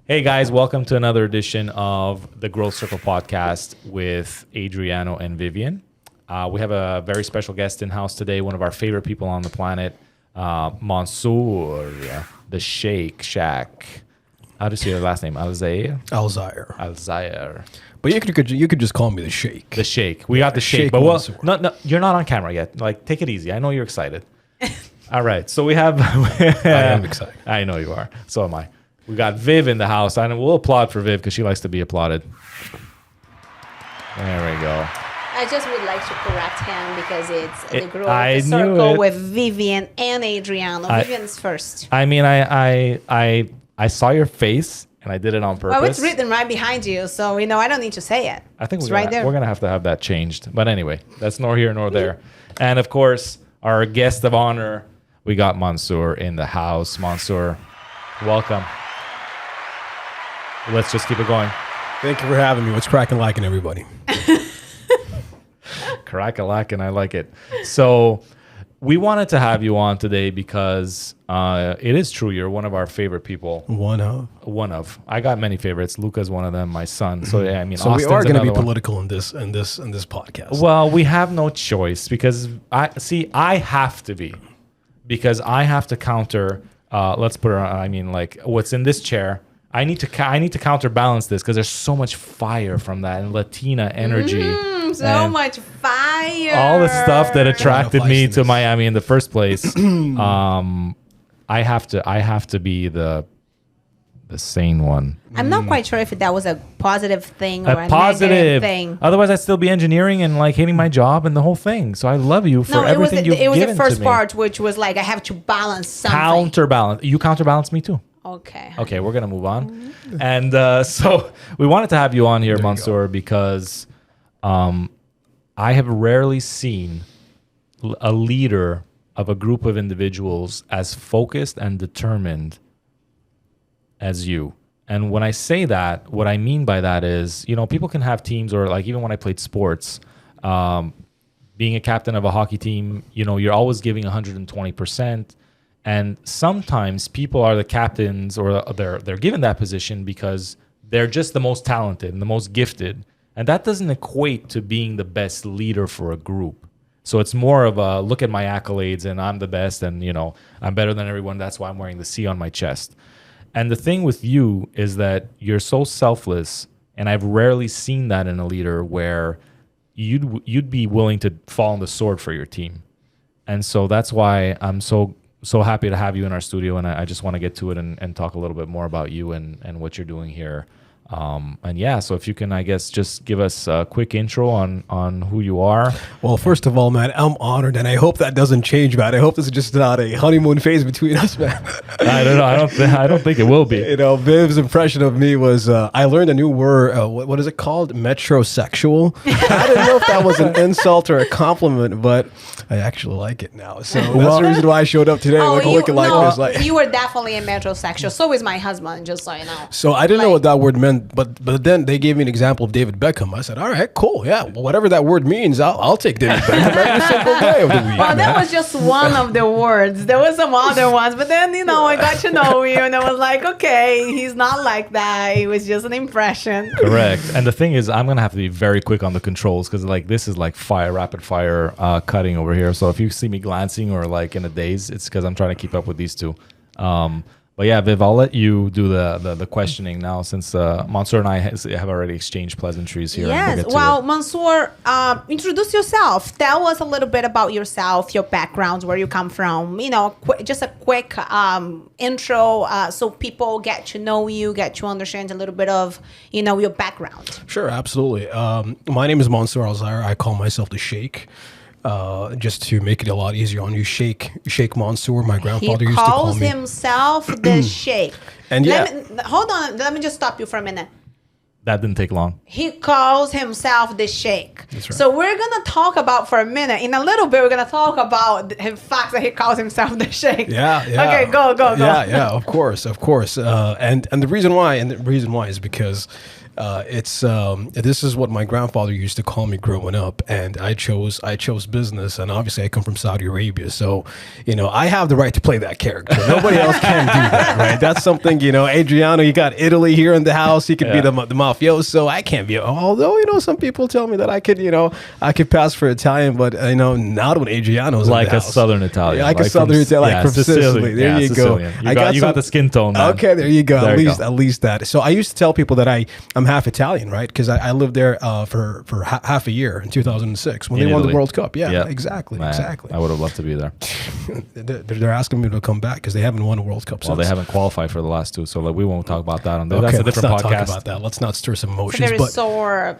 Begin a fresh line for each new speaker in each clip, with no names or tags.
Hey guys, welcome to another edition of the Growth Circle podcast with Adriano and Vivian. We have a very special guest in house today, one of our favorite people on the planet, Mansour, the Shake Shack. How do you say your last name? Alzair? Alzair.
But you could just call me the Shake.
The Shake. We got the Shake.
Shake
But
Mansour.
no, you're not on camera yet. Like, take it easy. I know you're excited. All right. So we have...
I am excited.
I know you are. So am I. We got Viv in the house. I know we'll applaud for Viv because she likes to be applauded. There we go.
I just would like to correct him because it's the Growth
I knew
Circle
it.
with Vivian and Adriano. Vivian's first.
I mean, I saw your face and I did it on purpose.
Oh, it's written right behind you, so I don't need to say it.
I think
it's
we're gonna have to have that changed. But anyway, that's nor here nor there. And of course, our guest of honor, we got Mansour in the house. Mansour, welcome. Let's just keep it going.
Thank you for having me. What's cracking like everybody?
Crack-a-lack-and I like it. So we wanted to have you on today because it is true. You're one of our favorite people.
One of.
I got many favorites. Luca's one of them, my son. So yeah, I mean,
So
Austin's
we are going to be
another one.
political in this podcast.
Well, we have no choice because I have to be, because I have to counter. Let's put it on. I mean, like what's in this chair. I need to counterbalance this because there's so much fire from that and Latina energy.
So
and
much fire.
all the stuff that attracted me to
feistiness.
Miami in the first place. I have to be the sane one.
I'm not quite sure if that was a positive thing or a
Positive
negative thing.
Otherwise, I'd still be engineering and like hating my job and the whole thing. So I love you for everything you've
it was
given
the first
to me.
part, which was like I have to balance something.
Counterbalance. You counterbalance me too.
Okay.
Okay, we're gonna move on. And so we wanted to have you on here, Mansour, because I have rarely seen a leader of a group of individuals as focused and determined as you. And when I say that, what I mean by that is, people can have teams, or like even when I played sports, being a captain of a hockey team, you're always giving 120%. And sometimes people are the captains, or they're given that position because they're just the most talented and the most gifted. And that doesn't equate to being the best leader for a group. So it's more of a look at my accolades and I'm the best and, I'm better than everyone. That's why I'm wearing the C on my chest. And the thing with you is that you're so selfless, and I've rarely seen that in a leader where you'd be willing to fall on the sword for your team. And so that's why I'm so happy to have you in our studio, and I just want to get to it and talk a little bit more about you and what you're doing here. And yeah, so if you can, I guess, just give us a quick intro on who you are.
Well, first of all, man, I'm honored, and I hope that doesn't change, man. I hope this is just not a honeymoon phase between us, man.
I don't know. I don't think it will be.
Viv's impression of me was I learned a new word. What is it called? Metrosexual. I didn't know if that was an insult or a compliment, but I actually like it now. So that's the reason why I showed up today, looking like this. Like,
you were definitely a metrosexual. So is my husband, just so you know.
So I didn't know what that word meant, but then they gave me an example of David Beckham. I said, all right, cool, yeah, well, whatever that word means, I'll take David Beckham every single day of the week.
Well, that was just one of the words. There was some other ones, but then I got to know you, and I was like, okay, he's not like that. It was just an impression.
Correct. And the thing is, I'm gonna have to be very quick on the controls because this is like rapid fire cutting over here. So if you see me glancing or like in a daze, it's because I'm trying to keep up with these two. But yeah, Viv, I'll let you do the questioning now, since Mansour and I have already exchanged pleasantries here.
Yes. Well, Mansour, introduce yourself. Tell us a little bit about yourself, your background, where you come from. Just a quick intro, so people get to know you, get to understand a little bit of your background.
Sure, absolutely. My name is Mansour Alzair. I call myself the Sheikh. Just to make it a lot easier on you, Sheikh Mansour. My grandfather used to call me.
He calls himself the Sheikh.
And
Hold on. Let me just stop you for a minute.
That didn't take long.
He calls himself the Sheikh.
That's right.
So we're going to talk about, for a minute, in a little bit, we're going to talk about the fact that he calls himself the Sheikh.
Yeah.
Okay, go.
Yeah, of course. And the reason why is because It's this is what my grandfather used to call me growing up, and I chose business, and obviously I come from Saudi Arabia, so I have the right to play that character. Nobody else can do that, right? That's something Adriano, you got Italy here in the house. He could be the mafioso. I can't be. Although some people tell me that I could pass for Italian, but not when Adriano's
like
in the
a
house.
Southern Italian,
like a Southern Italian, like from Sicily. There you
Sicilian.
go.
You got the skin tone. Man.
Okay, there you go.
There
At least that. So I used to tell people that I'm half Italian, right? Because I lived there for half a year in 2006 when they won the World Cup. Yeah, exactly,
Man,
exactly.
I would have loved to be there.
They're asking me to come back because they haven't won a World Cup.
Well,
since.
they haven't qualified for the last two, so we won't talk about that on there.
Okay,
That's a different
let's not
podcast.
talk about that. Let's not stir some
It's a
emotions.
very
But
sore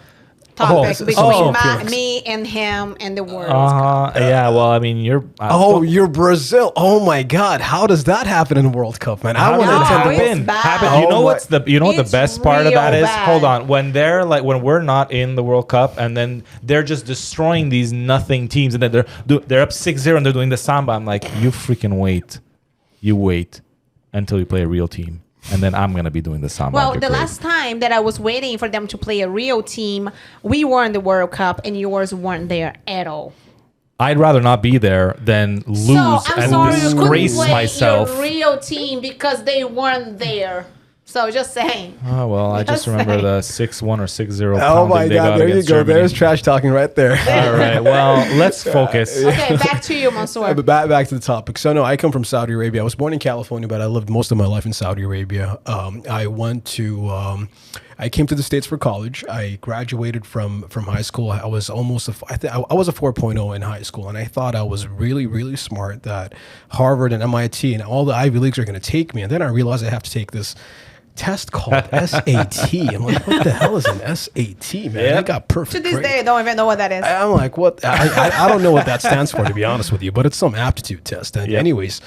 topic between
Felix.
me and him and the world.
Yeah, well, I mean, you're.
you're Brazil. Oh my God, how does that happen in World Cup, man? I
How
want
does
to
it
attend
it's
the
happen?
bad.
You know
Oh
what's what the
It's
best part of that
real
is?
bad.
Hold on, when we're not in the World Cup, and then they're just destroying these nothing teams, and then they're up 6-0 and they're doing the samba. I'm like, you freaking wait, until you play a real team. And then I'm going to be doing the samba.
Well, the last time that I was waiting for them to play a real team, we won the World Cup and yours weren't there at all.
I'd rather not be there than lose
So I'm
and
sorry you couldn't
disgrace
play
myself.
your real team because they weren't there. So just saying.
Oh, well, I just
Just
remember
saying.
the 6-1 or 6-0
Oh my
pounding they
God,
got
there you
against
go.
Germany.
There's trash talking right there.
All right, well, let's focus.
Okay, back to you, Mansoor.
But back to the topic. So no, I come from Saudi Arabia. I was born in California, but I lived most of my life in Saudi Arabia. I came to the States for college. I graduated from high school. I was almost I was a 4.0 in high school, and I thought I was really, really smart, that Harvard and MIT and all the Ivy Leagues are going to take me. And then I realized I have to take this test called SAT. I'm like, what the hell is an SAT, man?
Yeah.
I got perfect
To this
grades.
day, I don't even know what that is.
I'm like, what? I don't know what that stands for, to be honest with you, but it's some aptitude test. And anyways,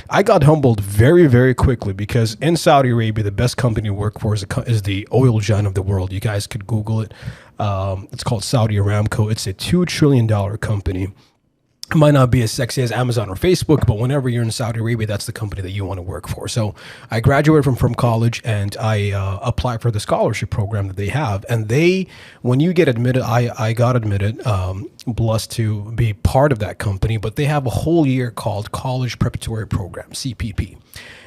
I got humbled very, very quickly because in Saudi Arabia, the best company to work for is the oil giant of the world. You guys could Google it. It's called Saudi Aramco. It's a $2 trillion company. It might not be as sexy as Amazon or Facebook, but whenever you're in Saudi Arabia, that's the company that you want to work for. So I graduated from college, and I applied for the scholarship program that they have. And when you get admitted, I got admitted, blessed to be part of that company, but they have a whole year called College Preparatory Program, CPP.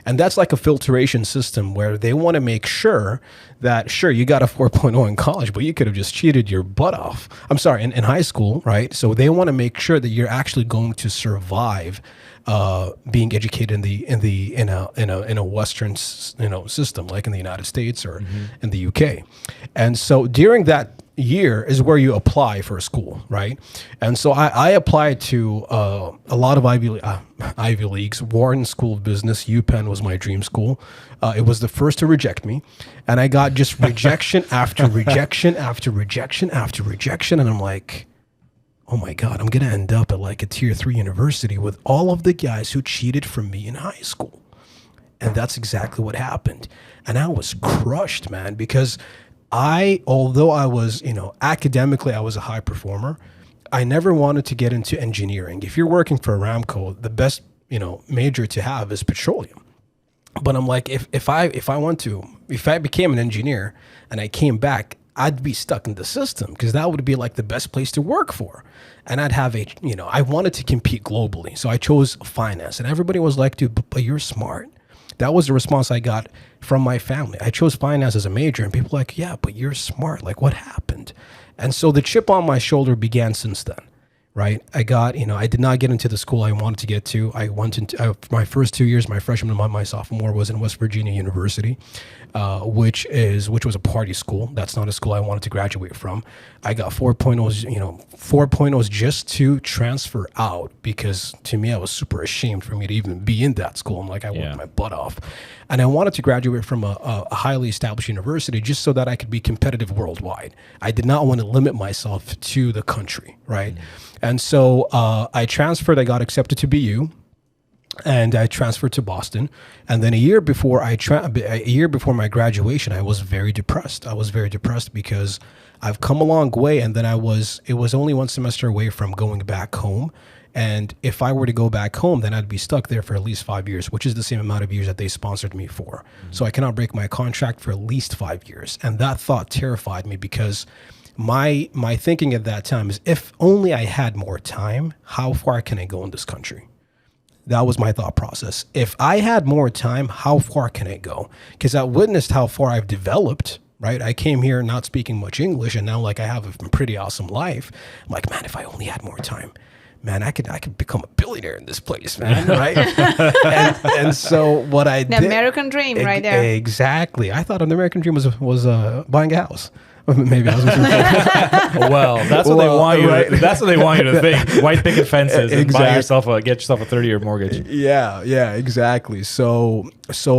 And that's like a filtration system where they want to make sure that, sure, you got a 4.0 in college, but you could have just cheated your butt off. I'm sorry, in high school, right? So they want to make sure that you're actually going to survive being educated in a Western system, like in the United States or in the UK. And so during that year is where you apply for a school, right? And so I applied to a lot of Ivy Leagues. Wharton School of Business, UPenn was my dream school. It was the first to reject me, and I got just rejection after rejection after rejection after rejection, and I'm like, oh my God, I'm gonna end up at like a tier 3 university with all of the guys who cheated from me in high school. And that's exactly what happened. And I was crushed, man, because although I was, academically, I was a high performer, I never wanted to get into engineering. If you're working for Aramco, the best, major to have is petroleum. But I'm like, if I became an engineer and I came back, I'd be stuck in the system because that would be like the best place to work for. And I'd have I wanted to compete globally. So I chose finance, and everybody was like, dude, but you're smart. That was the response I got from my family. I chose finance as a major, and people were like, yeah, but you're smart. Like, what happened? And so the chip on my shoulder began since then, right? I did not get into the school I wanted to get to. I went into my first 2 years, my freshman and my sophomore, was in West Virginia University, which was a party school. That's not a school I wanted to graduate from. I got 4.0s just to transfer out, because to me, I was super ashamed for me to even be in that school. I'm like, I worked my butt off. And I wanted to graduate from a highly established university just so that I could be competitive worldwide. I did not want to limit myself to the country, right? And so I transferred. I got accepted to BU, and I transferred to Boston. And then a year before my graduation, I was very depressed. I was very depressed because I've come a long way, and then it was only one semester away from going back home. And if I were to go back home, then I'd be stuck there for at least 5 years, which is the same amount of years that they sponsored me for. So I cannot break my contract for at least 5 years. And that thought terrified me because my thinking at that time is, if only I had more time, how far can I go in this country? That was my thought process. If I had more time, how far can I go? Because I witnessed how far I've developed, right? I came here not speaking much English, and now like I have a pretty awesome life. I'm like, man, if I only had more time, man, I could become a billionaire in this place, man, right? and so what I did,
The American dream right there.
Exactly. I thought an American dream was buying a house. Maybe I was thinking.
Well, that's what they want you.
Right.
That's what they want you to think. White picket fences and buy get yourself a 30-year mortgage.
Yeah, exactly. So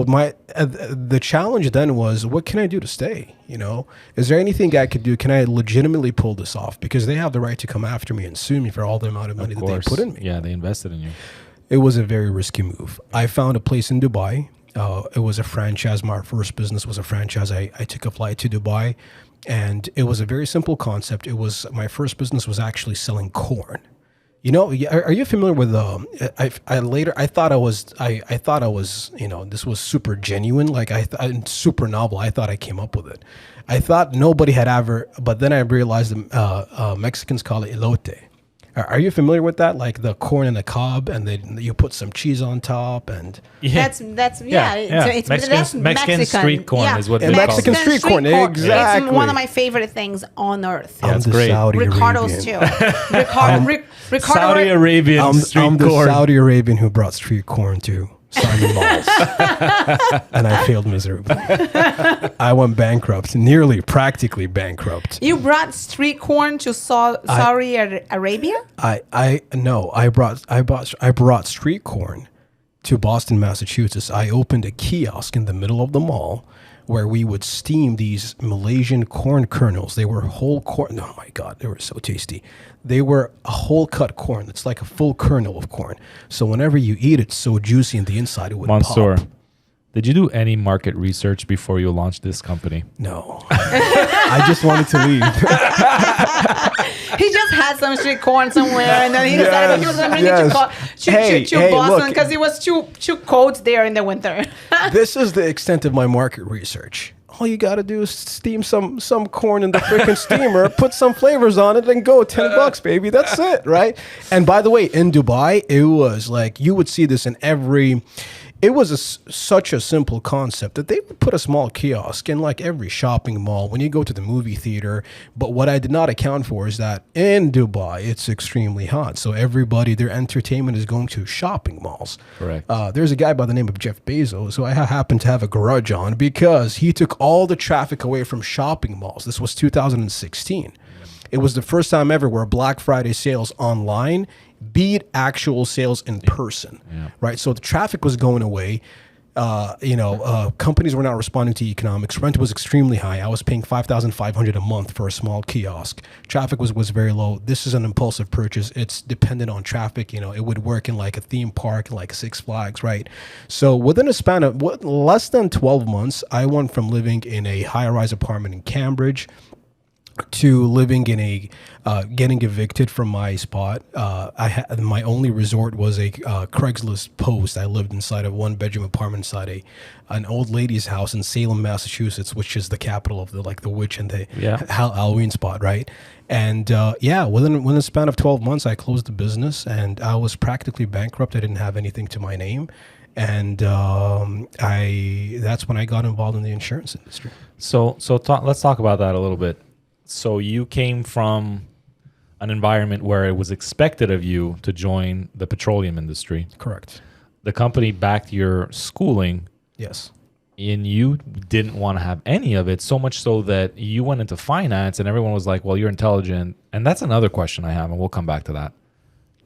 my the challenge then was, what can I do to stay? You know, is there anything I could do? Can I legitimately pull this off? Because they have the right to come after me and sue me for all the amount of money that they put in me.
Yeah, they invested in you.
It was a very risky move. I found a place in Dubai. It was a franchise. My first business was a franchise. I took a flight to Dubai. And it was a very simple concept. It was, my first business was actually selling corn. You know, are you familiar with? I thought I was, you know, this was super genuine, like super novel. I thought I came up with it. I thought nobody had ever, but then I realized Mexicans call it elote. Are you familiar with that? Like the corn in the cob, and then you put some cheese on top, and
that's
Mexican street corn is what they
Mexican
call it.
street corn. Exactly.
It's one of my favorite things on earth.
I'm the
great.
Saudi
Ricardo's
Arabian.
too. Ricardo,
Saudi Arabian street
I'm the
corn.
Saudi Arabian who brought street corn to Simon Malls, and I failed miserably. I went bankrupt, practically bankrupt.
You brought street corn to Saudi Arabia?
I brought street corn to Boston, Massachusetts. I opened a kiosk in the middle of the mall where we would steam these Malaysian corn kernels. They were whole corn. Oh my God, they were so tasty. They were a whole cut corn. It's like a full kernel of corn. So whenever you eat it, it's so juicy in the inside, it would
Mansoor,
pop.
did you do any market research before you launched this company?
No. I just wanted to leave.
He just had some street corn somewhere, and then he decided he was going to bring it to Boston because it was too cold there in the winter.
This is the extent of my market research. All you got to do is steam some corn in the freaking steamer, put some flavors on it, and go. $10, baby. That's it, right? And by the way, in Dubai, it was like, you would see this in every... It was such a simple concept that they would put a small kiosk in like every shopping mall when you go to the movie theater. But what I did not account for is that in Dubai, it's extremely hot. So everybody, their entertainment is going to shopping malls.
Correct.
There's a guy by the name of Jeff Bezos who I happen to have a grudge on because he took all the traffic away from shopping malls. This was 2016. It was the first time ever where Black Friday sales online beat actual sales in person, right? So the traffic was going away. Companies were not responding to economics. Rent was extremely high. I was paying $5,500 a month for a small kiosk. Traffic was very low. This is an impulsive purchase. It's dependent on traffic. You know, it would work in like a theme park, like Six Flags, right? So within a span of less than 12 months, I went from living in a high-rise apartment in Cambridge to living in a getting evicted from my spot. My only resort was a Craigslist post. I lived inside a one-bedroom apartment inside an old lady's house in Salem, Massachusetts, which is the capital of the witch and the Halloween spot, right? And within a span of 12 months, I closed the business, and I was practically bankrupt. I didn't have anything to my name. And that's when I got involved in the insurance industry.
So let's talk about that a little bit. So you came from an environment where it was expected of you to join the petroleum industry.
Correct.
The company backed your schooling.
Yes.
And you didn't want to have any of it, so much so that you went into finance and everyone was like, well, you're intelligent. And that's another question I have, and we'll come back to that.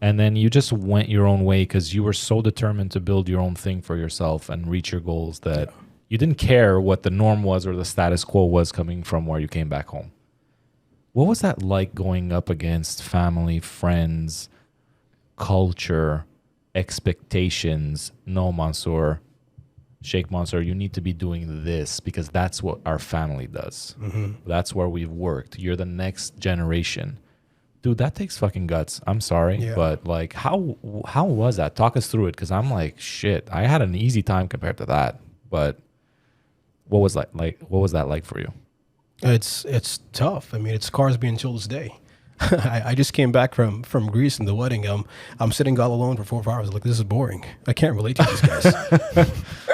And then you just went your own way because you were so determined to build your own thing for yourself and reach your goals that you didn't care what the norm was or the status quo was coming from where you came back home. What was that like going up against family, friends, culture, expectations? No, Mansoor, Sheikh Mansoor, you need to be doing this because that's what our family does. Mm-hmm. That's where we've worked. You're the next generation. Dude, that takes fucking guts. I'm sorry,
Yeah.
but like, how was that? Talk us through it, because I'm like, shit. I had an easy time compared to that, but what was that like? What was that like for you?
It's tough. I mean, it scars me until this day. I just came back from Greece and the wedding. I'm sitting all alone for 4 hours. Like, this is boring. I can't relate to these guys.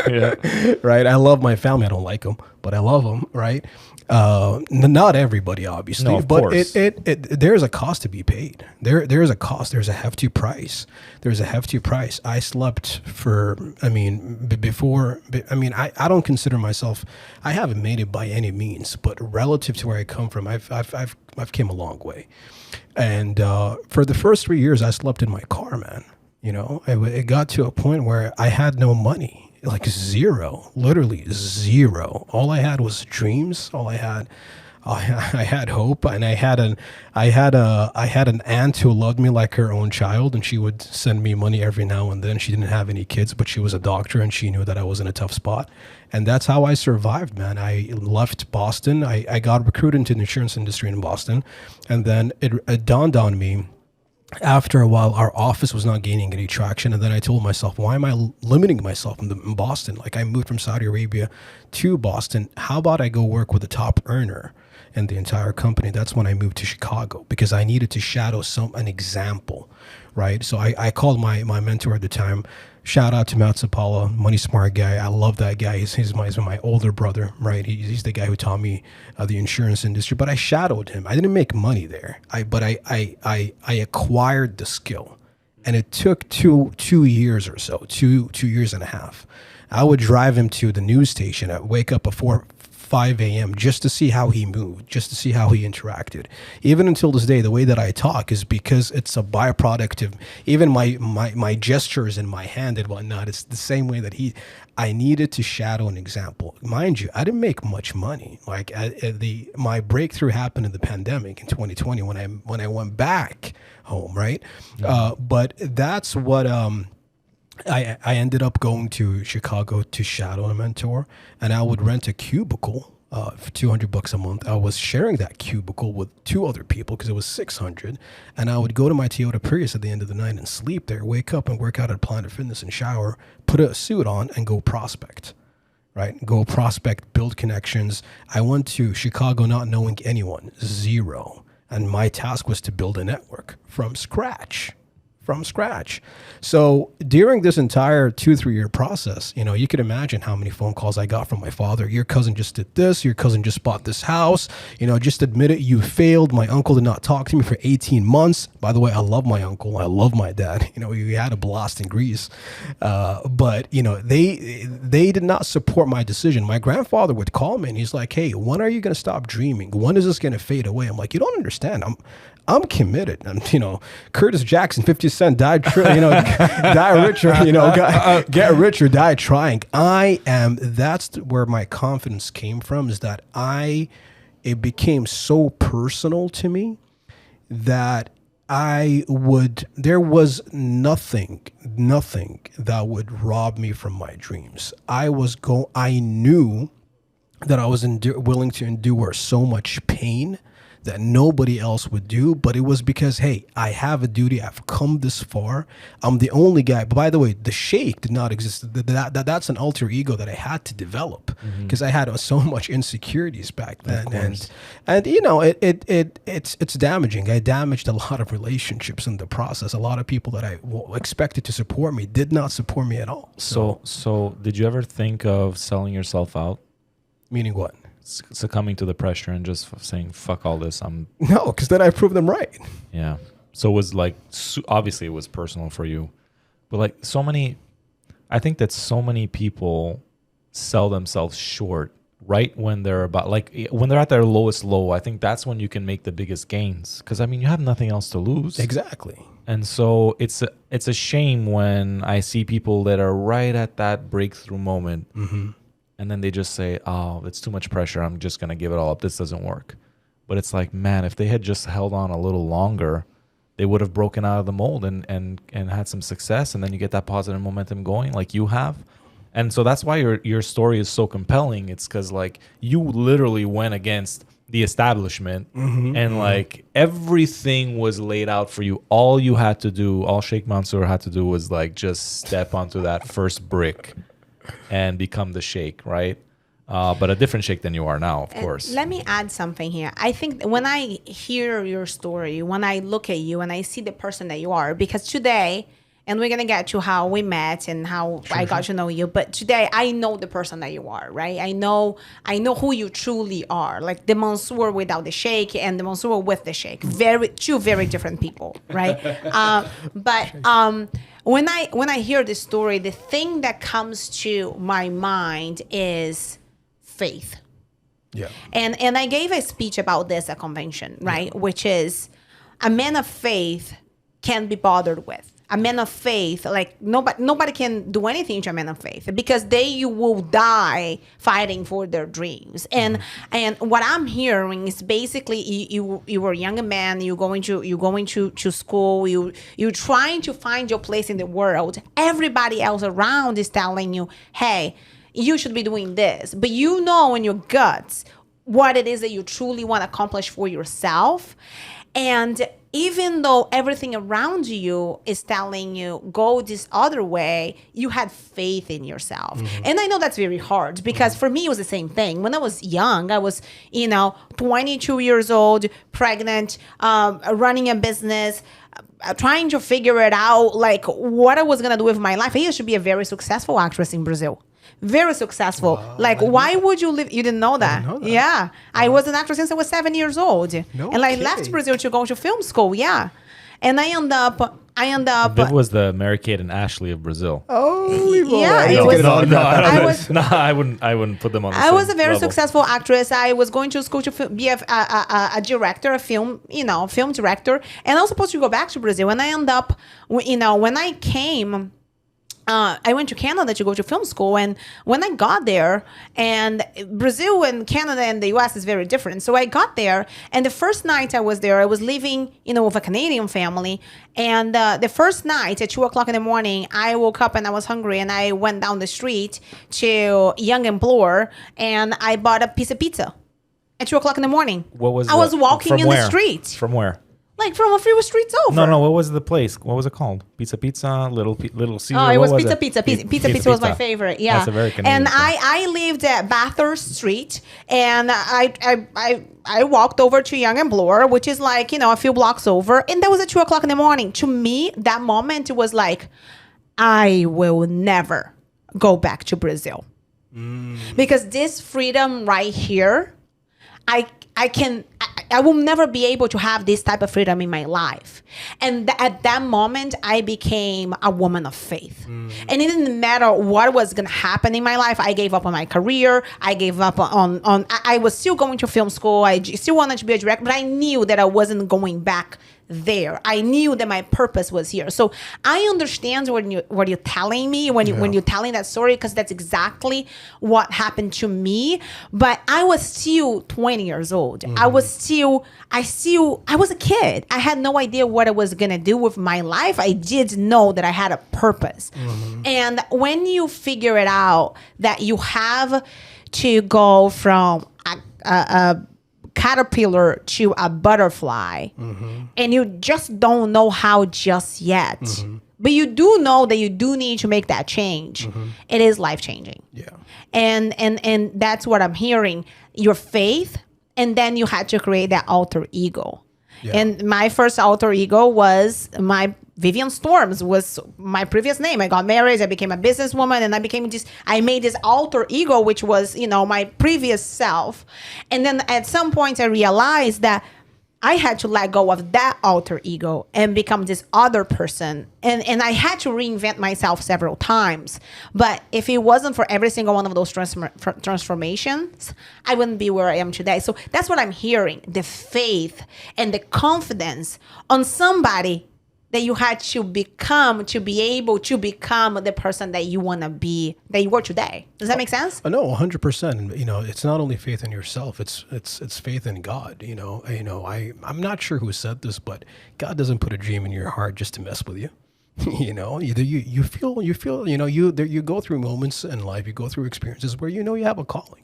Yeah,
Right? I love my family. I don't like them, but I love them. Right? Not everybody, obviously,
No, of
but
course.
there's a cost to be paid. There's a cost. There's a hefty price. There's a hefty price. I slept for. I mean, I don't consider myself. I haven't made it by any means, but relative to where I come from, I've came a long way. And for the first 3 years, I slept in my car, man. You know, it got to a point where I had no money, like zero, literally zero. All I had was dreams. All I had, I had hope, and I had an aunt who loved me like her own child, and she would send me money every now and then. She didn't have any kids, but she was a doctor, and she knew that I was in a tough spot, and that's how I survived, man. I left Boston. I got recruited into the insurance industry in Boston, and then it dawned on me. After a while, our office was not gaining any traction. And then I told myself, why am I limiting myself in Boston? Like, I moved from Saudi Arabia to Boston. How about I go work with the top earner in the entire company? That's when I moved to Chicago, because I needed to shadow an example, right? So I called my mentor at the time. Shout out to Matt Zapala, money smart guy. I love that guy. He's my older brother, right? He's the guy who taught me the insurance industry. But I shadowed him. I didn't make money there. But I acquired the skill, and it took two years or so, two years and a half. I would drive him to the news station. I'd wake up at 5 a.m. just to see how he moved, just to see how he interacted. Even until this day, the way that I talk is because it's a byproduct of even my gestures and my hand and whatnot. It's the same way that I needed to shadow an example. Mind you, I didn't make much money. Like, my breakthrough happened in the pandemic in 2020 when I went back home, right? But that's what I ended up going to Chicago to shadow a mentor, and I would rent a cubicle for $200 a month. I was sharing that cubicle with 2 other people because it was $600, and I would go to my Toyota Prius at the end of the night and sleep there, wake up and work out at Planet Fitness and shower, put a suit on, and go prospect. Right? Go prospect, build connections. I went to Chicago not knowing anyone, zero, and my task was to build a network from scratch. So during this entire 2-3 year process, you know, you could imagine how many phone calls I got from my father. Your cousin just did this. Your cousin just bought this house. You know, just admit it. You failed. My uncle did not talk to me for 18 months. By the way, I love my uncle. I love my dad. You know, we had a blast in Greece. But, you know, they did not support my decision. My grandfather would call me and he's like, hey, when are you going to stop dreaming? When is this going to fade away? I'm like, you don't understand. I'm committed. And, you know, Curtis Jackson, 50 Cent, die rich or, you know, get rich or die trying. That's where my confidence came from, is that it became so personal to me that there was nothing that would rob me from my dreams. I knew that I was willing to endure so much pain that nobody else would do, but it was because, hey, I have a duty. I've come this far. I'm the only guy. But by the way, the Sheikh did not exist. That's an alter ego that I had to develop because I had so much insecurities back then, and you know, it's damaging. I damaged a lot of relationships in the process. A lot of people that I expected to support me did not support me at all.
So did you ever think of selling yourself out?
Meaning what?
Succumbing to the pressure and just saying fuck all this.
No, because then I proved them right.
Yeah. So it was like, obviously it was personal for you, but like I think that so many people sell themselves short right when they're when they're at their lowest low. I think that's when you can make the biggest gains, because I mean, you have nothing else to lose.
Exactly.
And so it's a shame when I see people that are right at that breakthrough moment. And then they just say, oh, it's too much pressure. I'm just going to give it all up. This doesn't work. But it's like, man, if they had just held on a little longer, they would have broken out of the mold and had some success. And then you get that positive momentum going like you have. And so that's why your story is so compelling. It's because like you literally went against the establishment, and like everything was laid out for you. All you had to do, all Sheikh Mansour had to do was like just step onto that first brick and become the sheikh, right? But a different sheikh than you are now, of course.
Let me add something here. I think when I hear your story, when I look at you and I see the person that you are, because today, and we're going to get to how we met and how I got to know you. But today I know the person that you are, right? I know who you truly are. Like the Mansour without the sheikh and the Mansour with the sheikh. Two very different people, right? When I hear this story, the thing that comes to my mind is faith.
Yeah.
And I gave a speech about this at convention, right? Yeah. Which is a man of faith can't be bothered with. A man of faith, like nobody can do anything to a man of faith because you will die fighting for their dreams. And what I'm hearing is basically you were a young man, you're going to school, you're trying to find your place in the world. Everybody else around is telling you, hey, you should be doing this, but you know in your guts what it is that you truly want to accomplish for yourself. And even though everything around you is telling you go this other way, you had faith in yourself. And I know that's very hard because for me, it was the same thing. When I was young, I was, 22 years old, pregnant, running a business, trying to figure it out, like what I was going to do with my life. I used to be a very successful actress in Brazil. Very successful. Like, why would you live? You didn't know that?
I didn't know that.
Yeah. I was an actress since I was 7 years old.
No
and I
kidding.
left Brazil to go to film school. Yeah. And I end up.
That was the Mary-Kate and Ashley of Brazil.
Oh,
Yeah, it was-
I wouldn't put them on the
I
same
was a very
level.
successful actress. I was going to school to be a director, a film director. And I was supposed to go back to Brazil. And I end up, when I came, I went to Canada to go to film school. And when I got there, and Brazil and Canada and the US is very different. So I got there, and the first night I was there, I was living, with a Canadian family. And the first night at 2:00 in the morning, I woke up and I was hungry, and I went down the street to Young and Bloor, and I bought a piece of pizza at 2:00 in the morning.
What was
I was walking in the street.
From where?
Like from a few streets over.
No. What was the place? What was it called? Pizza, Little Caesar.
Oh, it
What
was Pizza
it?
Pizza. Pizza was my favorite. Yeah.
That's a very Canadian
And
thing.
I lived at Bathurst Street, and I walked over to Young and Bloor, which is like, a few blocks over. And that was at 2:00 in the morning. To me, that moment was like, I will never go back to Brazil. Because this freedom right here, I will never be able to have this type of freedom in my life. And at that moment, I became a woman of faith. And it didn't matter what was going to happen in my life. I gave up on my career. I gave up on I was still going to film school. I still wanted to be a director, but I knew that I wasn't going back there. I knew that my purpose was here. So I understand what you're telling me when you're telling that story, because that's exactly what happened to me. But I was still 20 years old. I was a kid. I had no idea what I was gonna do with my life. I did know that I had a purpose. And when you figure it out that you have to go from a caterpillar to a butterfly, and you just don't know how just yet, but you do know that you do need to make that change. It is life-changing.
Yeah.
And that's what I'm hearing. Your faith, and then you had to create that alter ego.
Yeah.
And my first alter ego was Vivian Storms was my previous name. I got married, I became a businesswoman, and I made this alter ego, which was, my previous self. And then at some point I realized that I had to let go of that alter ego and become this other person. And I had to reinvent myself several times. But if it wasn't for every single one of those transformations, I wouldn't be where I am today. So that's what I'm hearing. The faith and the confidence on somebody that you had to become to be able to become the person that you want to be, that you were today. Does that make sense?
No, 100%. It's not only faith in yourself; it's faith in God. I'm not sure who said this, but God doesn't put a dream in your heart just to mess with you. Either you feel, you go through moments in life, you go through experiences where you have a calling.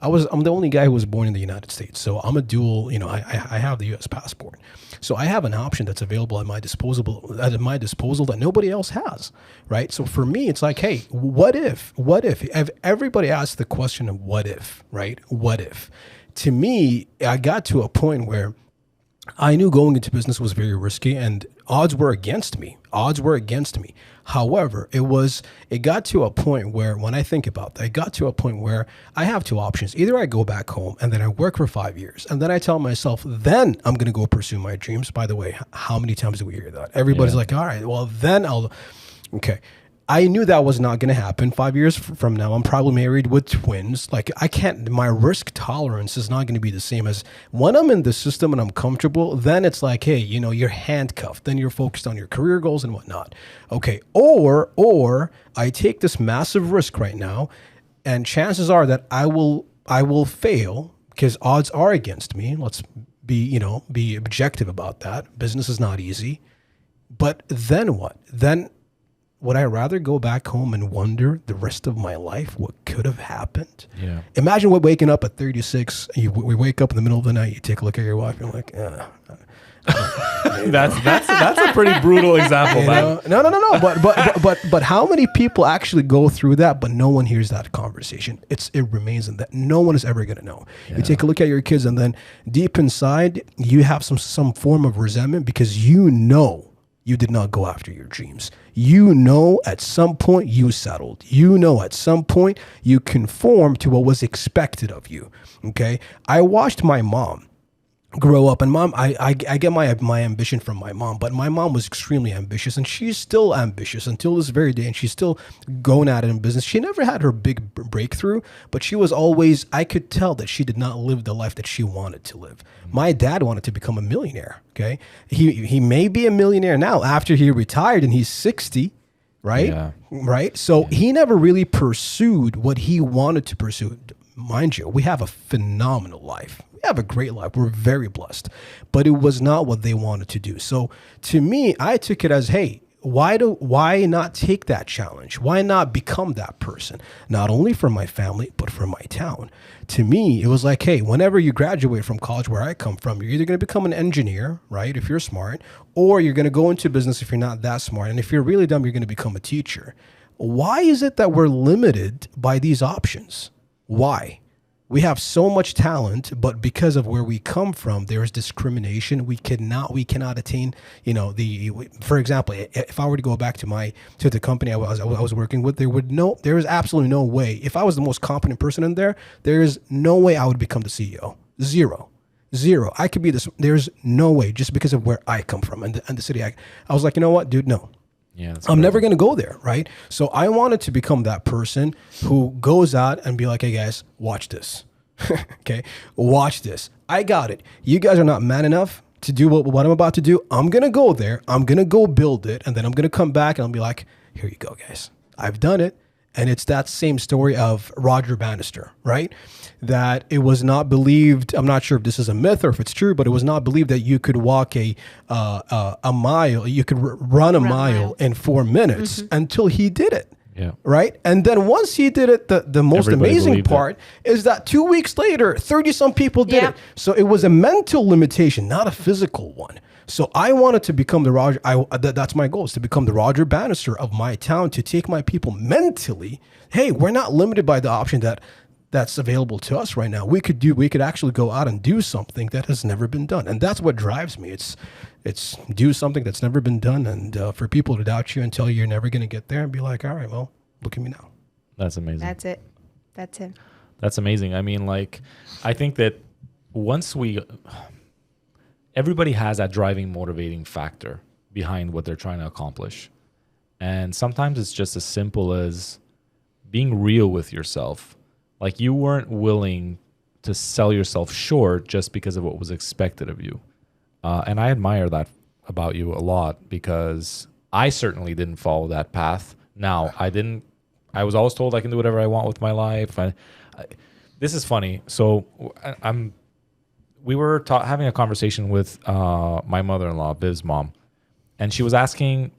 I'm the only guy who was born in the United States. So I'm a dual, I have the US passport. So I have an option that's available at my disposal that nobody else has, right? So for me, it's like, hey, what if everybody asks the question of what if, right? What if? To me, I got to a point where I knew going into business was very risky and odds were against me. However, it got to a point where, when I think about that, it got to a point where I have two options. Either I go back home and then I work for 5 years and then I tell myself, then I'm going to go pursue my dreams. By the way, how many times do we hear that? Everybody's like, all right, well, okay. I knew that was not going to happen. 5 years from now, I'm probably married with twins. Like, my risk tolerance is not going to be the same as when I'm in the system and I'm comfortable. Then it's like, hey, you're handcuffed. Then you're focused on your career goals and whatnot. Okay. Or I take this massive risk right now, and chances are that I will fail because odds are against me. Let's be objective about that. Business is not easy. But then what? Then would I rather go back home and wonder the rest of my life what could have happened?
Yeah.
What waking up at 36, we wake up in the middle of the night, you take a look at your wife, you're like,
that's a pretty brutal example, man.
No. But how many people actually go through that, but no one hears that conversation? It remains in that. No one is ever going to know. Yeah. You take a look at your kids, and then deep inside, you have some form of resentment because you did not go after your dreams. At some point you settled. At some point you conformed to what was expected of you. Okay. I watched my mom grow up, and I get my ambition from my mom, but my mom was extremely ambitious, and she's still ambitious until this very day, and she's still going at it in business. She never had her big breakthrough, but she was always, I could tell that she did not live the life that she wanted to live. My dad wanted to become a millionaire. Okay. He may be a millionaire now after he retired and he's 60, right?
Yeah.
Right. So he never really pursued what he wanted to pursue. Mind you, we have a phenomenal life. We have a great life. We're very blessed, but it was not what they wanted to do. So to me, I took it as, hey, why not take that challenge? Why not become that person? Not only for my family, but for my town. To me, it was like, hey, whenever you graduate from college, where I come from, you're either going to become an engineer, right, if you're smart, or you're going to go into business if you're not that smart. And if you're really dumb, you're going to become a teacher. Why is it that we're limited by these options? Why? We have so much talent, but because of where we come from, there is discrimination. We cannot attain, for example, if I were to go back to the company I was working with, there is absolutely no way. If I was the most competent person in there is no way I would become the CEO. Zero. I could be this. There's no way, just because of where I come from and the city. I was like, you know what, dude, no.
Yeah,
I'm never going to go there, right? So I wanted to become that person who goes out and be like, hey guys, watch this. Okay, watch this. I got it. You guys are not man enough to do what I'm about to do. I'm going to go there. I'm going to go build it. And then I'm going to come back and I'll be like, here you go, guys. I've done it. And it's that same story of Roger Bannister, right? That it was not believed. I'm not sure if this is a myth or if it's true, but it was not believed that you could walk a mile. You could run a mile in 4 minutes until he did it.
Yeah.
Right. And then once he did it, the most amazing part is that 2 weeks later, 30 some people did it. So it was a mental limitation, not a physical one. So I wanted to become the Roger. That's my goal, is to become the Roger Bannister of my town, to take my people mentally. Hey, we're not limited by the option that's available to us right now. We could actually go out and do something that has never been done. And that's what drives me. It's do something that's never been done. And for people to doubt you and tell you you're never going to get there, and be like, all right, well, look at me now.
That's amazing.
That's it.
That's amazing. I mean, I think that everybody has that driving, motivating factor behind what they're trying to accomplish. And sometimes it's just as simple as being real with yourself. Like, you weren't willing to sell yourself short just because of what was expected of you. And I admire that about you a lot, because I certainly didn't follow that path. Now, I was always told I can do whatever I want with my life. This is funny. So we were having a conversation with my mother-in-law, Viv's mom, and she was asking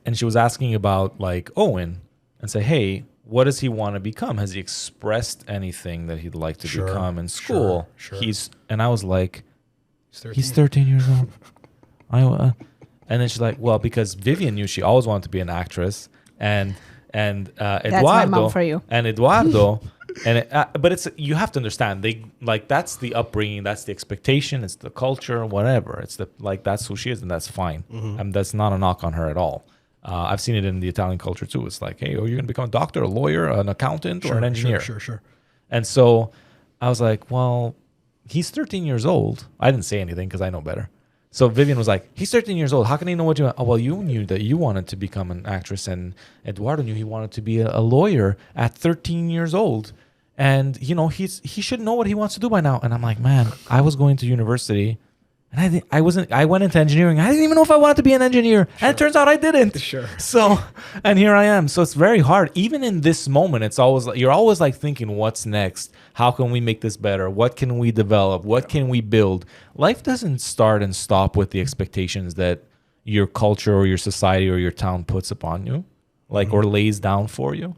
about, like, Owen, and say, hey, what does he want to become? Has he expressed anything that he'd like to become in school?
Sure.
And I was like, he's 13 years old. And then she's like, well, because Vivian knew she always wanted to be an actress, and Eduardo,
my mom for you.
and Eduardo, but it's, you have to understand, they like, that's the upbringing, that's the expectation, it's the culture, whatever. It's the, like, that's who she is, and that's fine. That's not a knock on her at all. I've seen it in the Italian culture too. It's like, hey, you're going to become a doctor, a lawyer, an accountant, or an engineer.
Sure.
And so I was like, well, he's 13 years old. I didn't say anything because I know better. So Vivian was like, he's 13 years old. How can he know what you want? Oh, well, you knew that you wanted to become an actress, and Eduardo knew he wanted to be a lawyer at 13 years old. And, you know, he should know what he wants to do by now. And I'm like, man, I was going to university, and I went into engineering. I didn't even know if I wanted to be an engineer. And it turns out I didn't.
Sure.
So, and here I am. So it's very hard. Even in this moment, it's always like, you're always like thinking, what's next? How can we make this better? What can we develop? What can we build? Life doesn't start and stop with the expectations that your culture or your society or your town puts upon you, like, or lays down for you.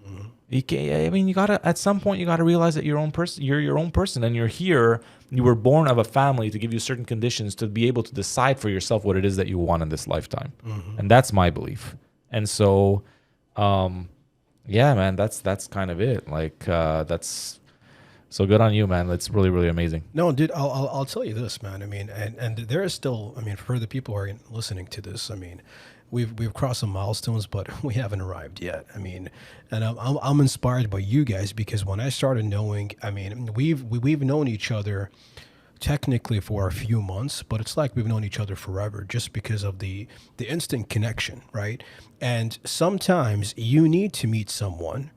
You can't, I mean, you gotta, at some point, you gotta realize that you're your own person, and you're here. You were born of a family to give you certain conditions to be able to decide for yourself what it is that you want in this lifetime. And that's my belief. And so, yeah, man, that's kind of it. Like, that's so good on you, man. That's really, really amazing.
No, dude, I'll tell you this, man. I mean, and there is still, I mean, for the people who are listening to this, I mean, we've crossed some milestones, but we haven't arrived yet. I mean, and I'm inspired by you guys, because when I started knowing, I mean, we've known each other technically for a few months, but it's like we've known each other forever, just because of the instant connection, right? And sometimes you need to meet someone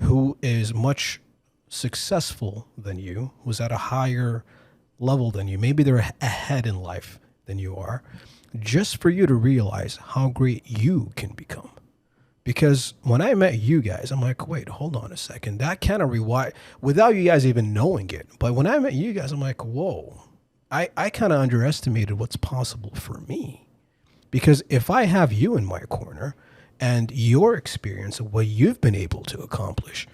who is much successful than you, who's at a higher level than you. Maybe they're ahead in life than you are, just for you to realize how great you can become. Because when I met you guys, I'm like, wait, hold on a second. That kind of rewind, without you guys even knowing it. But when I met you guys, I'm like, whoa, I kind of underestimated what's possible for me. Because if I have you in my corner and your experience of what you've been able to accomplish,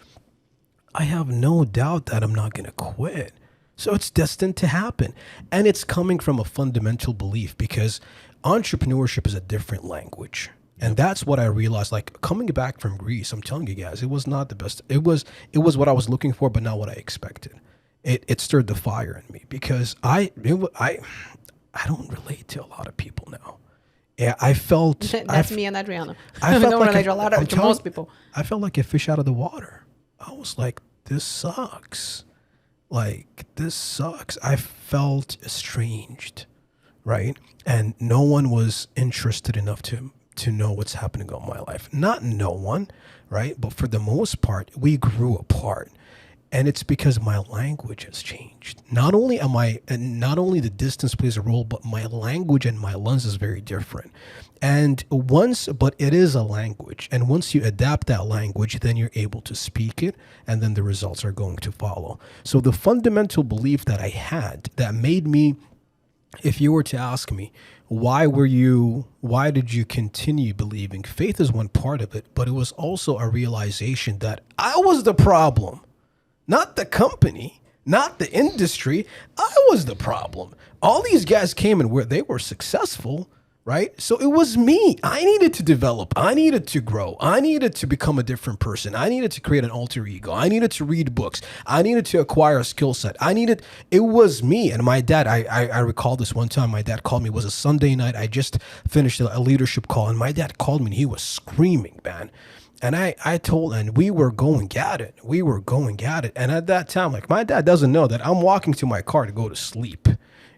I have no doubt that I'm not going to quit. So it's destined to happen. And it's coming from a fundamental belief, because entrepreneurship is a different language. And that's what I realized, like, coming back from Greece, I'm telling you guys, it was not the best. It was what I was looking for, but not what I expected. It stirred the fire in me, because I don't relate to a lot of people now. Yeah, I felt
that's me and Adriana.
I felt
don't
like
relate to a lot of, to most people.
I felt like a fish out of the water. I was like, this sucks. Like, this sucks. I felt estranged, right? And no one was interested enough to know what's happening in my life. Not no one, right? But for the most part, we grew apart. And it's because my language has changed. Not only the distance plays a role, but my language and my lens is very different. But it is a language. And once you adapt that language, then you're able to speak it, and then the results are going to follow. So the fundamental belief that I had that made me, if you were to ask me, why did you continue believing? Faith is one part of it, but it was also a realization that I was the problem. Not the company, not the industry. I was the problem. All these guys came and they were successful, right? So it was me. I needed to develop. I needed to grow. I needed to become a different person. I needed to create an alter ego. I needed to read books. I needed to acquire a skill set. It was me. And my dad, I recall this one time, my dad called me. It was a Sunday night. I just finished a leadership call, and my dad called me, and he was screaming, man. And and we were going at it. And at that time, like, my dad doesn't know that I'm walking to my car to go to sleep,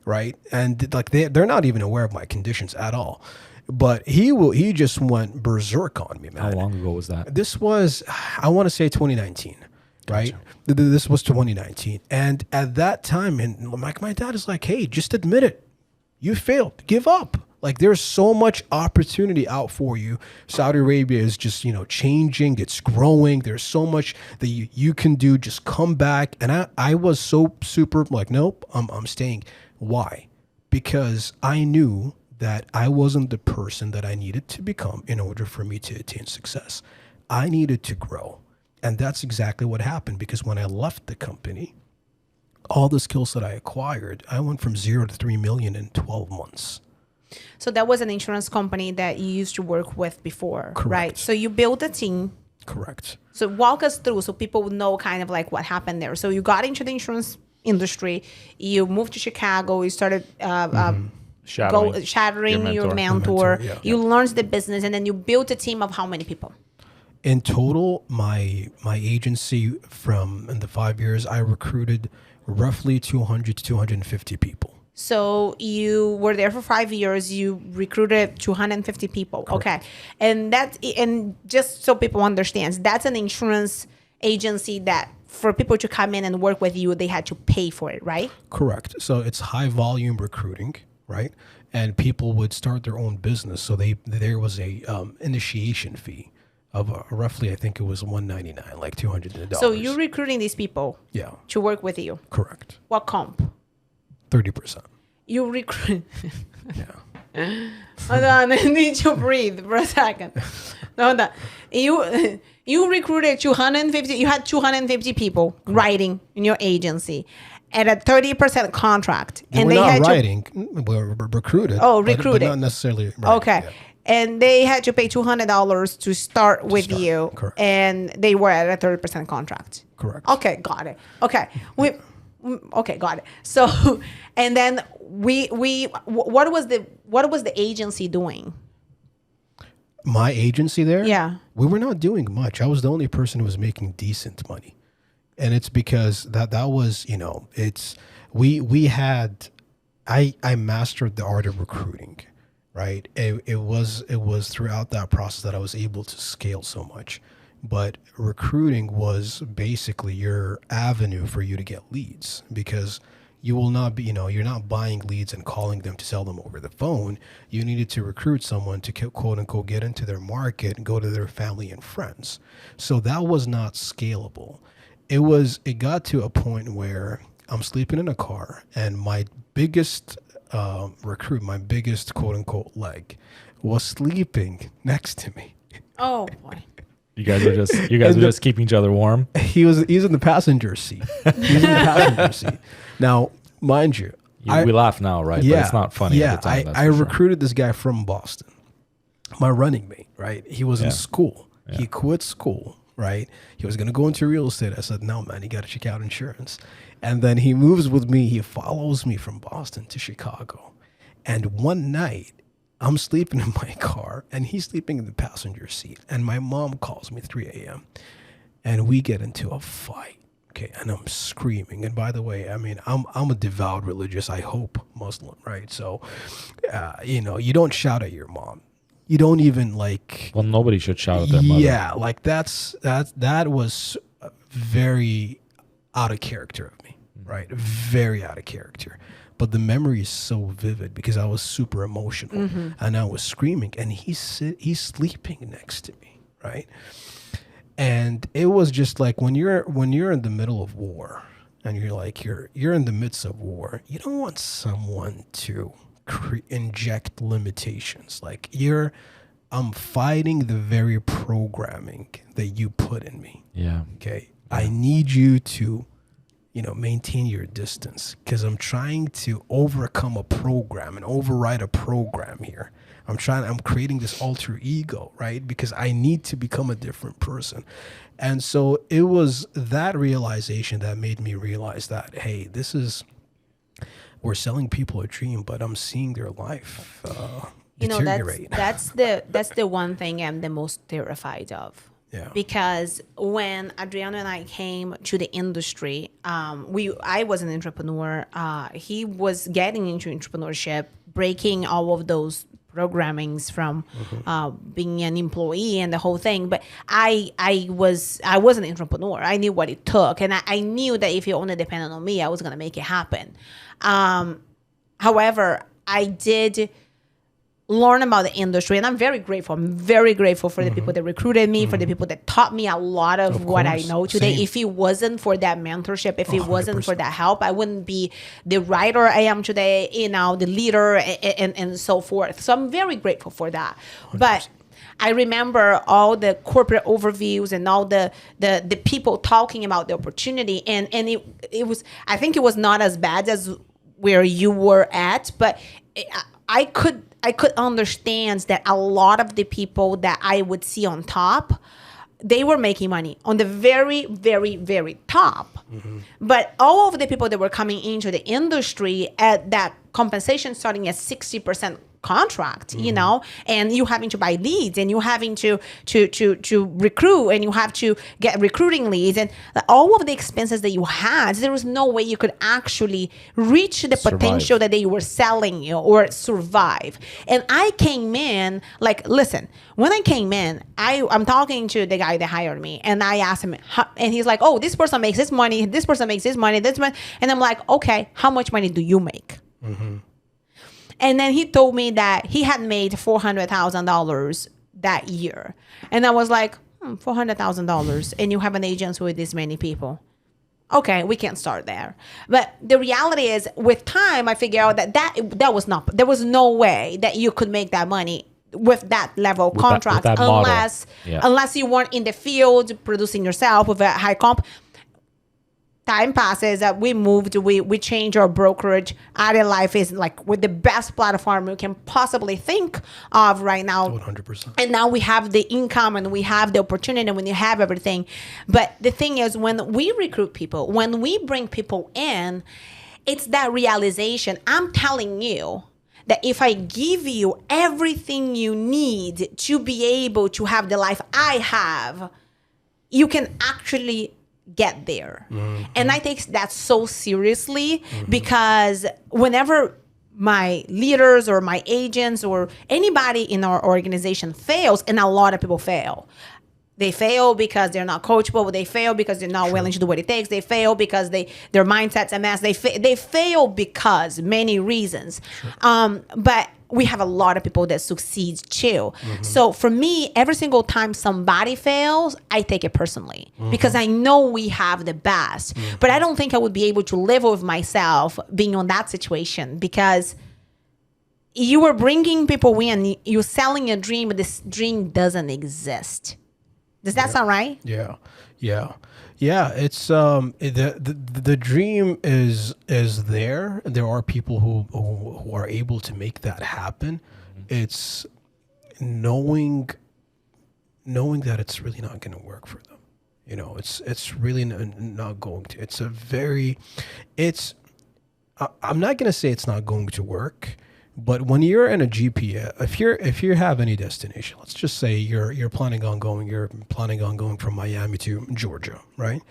right? And like, they're not even aware of my conditions at all. But he just went berserk on me, man.
How long ago was that?
This was, I want to say 2019, right? Gotcha. This was 2019. And at that time, and my dad is like, hey, just admit it. You failed. Give up. Like, there's so much opportunity out for you. Saudi Arabia is just, changing. It's growing. There's so much that you can do. Just come back. And I was so super like, nope, I'm staying. Why? Because I knew that I wasn't the person that I needed to become in order for me to attain success. I needed to grow. And that's exactly what happened, because when I left the company, all the skills that I acquired, I went from 0 to 3 million in 12 months.
So that was an insurance company that you used to work with before,
Correct.
right? So you built a team.
Correct.
So walk us through so people would know kind of like what happened there. So you got into the insurance industry, you moved to Chicago, you started shattering your mentor. You learned the business, and then you built a team of how many people?
In total, my agency, in the 5 years, I recruited roughly 200 to 250 people.
So you were there for 5 years. You recruited 250 people.
Correct.
Okay, and just so people understand, that's an insurance agency that for people to come in and work with you, they had to pay for it, right?
Correct. So it's high volume recruiting, right? And people would start their own business. So there was a initiation fee of roughly, I think it was $199, like $200.
So you're recruiting these people,
yeah,
to work with you.
correct.
What comp?
30%.
You recruit.
Yeah.
Hold on, I need to breathe for a second. Hold on. You recruited 250. You had 250 people writing in your agency at a 30% contract,
They
and
were
they
not
had
writing. We're recruited.
Oh,
but
recruited.
not necessarily. Right.
Okay.
Yeah.
And they had to pay $200 to start with you,
correct.
and they were at a 30% contract.
Correct.
Okay, got it. Okay, okay, got it. So, and then what was the agency doing?
My agency there?
Yeah.
We were not doing much. I was the only person who was making decent money. And it's because that was, I mastered the art of recruiting, right? It was throughout that process that I was able to scale so much. But recruiting was basically your avenue for you to get leads, because you will not be, you're not buying leads and calling them to sell them over the phone. You needed to recruit someone to quote unquote get into their market and go to their family and friends. So that was not scalable. It got to a point where I'm sleeping in a car, and my biggest recruit, my biggest quote unquote leg, was sleeping next to me.
Oh boy.
You guys are just keeping each other warm.
He's in the passenger seat. Now, mind you,
We laugh now, right?
Yeah,
But it's not funny
Yeah,
at the time.
I recruited this guy from Boston, my running mate, right? He was in school.
Yeah.
He quit school, right? He was going to go into real estate. I said, no, man, you got to check out insurance. And then he moves with me. He follows me from Boston to Chicago. And one night, I'm sleeping in my car, and he's sleeping in the passenger seat. And my mom calls me 3 a.m. and we get into a fight. Okay, and I'm screaming. And by the way, I mean, I'm a devout religious, I hope, Muslim, right? So, you don't shout at your mom. You don't even
Well, nobody should shout at their mother.
Yeah, like that was very out of character of me, right? Very out of character. But the memory is so vivid because I was super emotional and I was screaming, and he's sleeping next to me, right? And it was just like when you're in the middle of war and you're in the midst of war, you don't want someone to inject limitations. Like I'm fighting the very programming that you put in me.
Yeah.
Okay. Yeah. I need you to maintain your distance, because I'm trying to overcome a program and override a program here. I'm creating this alter ego, right? Because I need to become a different person. And so it was that realization that made me realize that, hey, we're selling people a dream, but I'm seeing their life deteriorate.
That's the one thing I'm the most terrified of.
Yeah.
Because when Adriano and I came to the industry, I was an entrepreneur. He was getting into entrepreneurship, breaking all of those programmings from being an employee and the whole thing. But I was an entrepreneur. I knew what it took, and I knew that if it only depended on me, I was gonna make it happen. However, I did learn about the industry, and I'm very grateful. I'm very grateful for the people that recruited me, for the people that taught me a lot of what I know today.
Same.
If it wasn't for that mentorship, if it wasn't for
100%.
that help, I wouldn't be the writer I am today, the leader and so forth. So I'm very grateful for that. 100%. I remember all the corporate overviews and all the people talking about the opportunity, and it was, I think it was not as bad as where you were at, but I could understand that a lot of the people that I would see on top, they were making money on the very, very, very top. But all of the people that were coming into the industry at that compensation starting at 60% contract, you know, and you having to buy leads, and you having to recruit, and you have to get recruiting leads, and all of the expenses that you had, there was no way you could actually reach the potential that they were selling you or survive. And I came in like, listen, when I came in, I'm talking to the guy that hired me, and I asked him, and he's like, oh, this person makes this money, this person makes this money, this one, and I'm like, okay, how much money do you make? And then he told me that he had made $400,000 that year. And I was like, $400,000, and you have an agency with this many people. Okay, we can't start there. But the reality is, with time, I figured out that was not, there was no way that you could make that money with that level of contract unless you weren't in the field producing yourself with a high comp. Time passes, we moved, we changed our brokerage. Added Life is like with the best platform we can possibly think of right now.
100%.
And now we have the income, and we have the opportunity, and when you have everything. But the thing is, when we recruit people, when we bring people in, it's that realization. I'm telling you that if I give you everything you need to be able to have the life I have, you can actually get there. And I take that so seriously, because whenever my leaders or my agents or anybody in our organization fails, and a lot of people fail, they fail because they're not coachable. They fail because they're not willing to do what it takes. They fail because their mindset's a mess. They fail because many reasons. But we have a lot of people that succeed too. So for me, every single time somebody fails, I take it personally, because I know we have the best. But I don't think I would be able to live with myself being on that situation, because you were bringing people in, you're selling a dream, but this dream doesn't exist. Does that sound right?
Yeah. It's the dream is there. There are people who are able to make that happen. It's knowing that it's really not going to work for them. You know, it's really not going to. I'm not going to say it's not going to work. But when you're in a GPS, if you have any destination, let's just say you're planning on going from Miami to Georgia, right?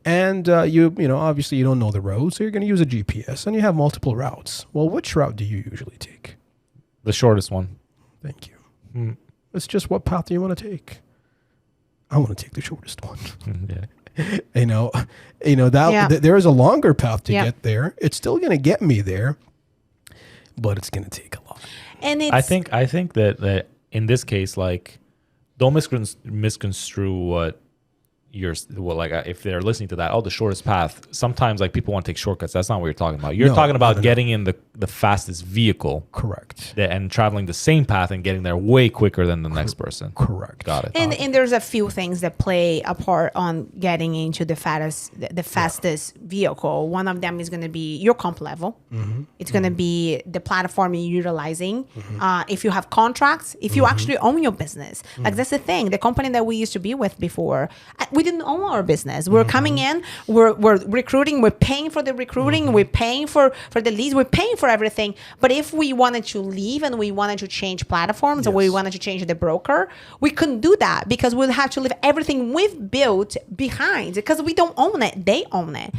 And you know obviously you don't know the road, so you're going to use a GPS, and you have multiple routes. Well, which route do you usually take?
The shortest one.
Thank you. It's just what path do you want to take? I want to take the shortest one. You know that there is a longer path to get there. It's still going to get me there, but it's going to take a lot.
And
I think that in this case, like, don't misconstrue what if they're listening to that, the shortest path. Sometimes like people want to take shortcuts. That's not what you're talking about. You're talking about getting in the fastest vehicle.
Correct.
And traveling the same path and getting there way quicker than the next person.
Correct.
Got it.
And there's a few things that play a part on getting into the fastest vehicle. One of them is going to be your comp level. It's going to be the platform you're utilizing. If you have contracts, if you actually own your business. Like, that's the thing. The company that we used to be with before, we didn't own our business. We're coming in, we're recruiting, we're paying for the recruiting, we're paying for the leads, we're paying for everything. But if we wanted to leave and we wanted to change platforms, or we wanted to change the broker, we couldn't do that, because we'll have to leave everything we've built behind, because we don't own it. They own it.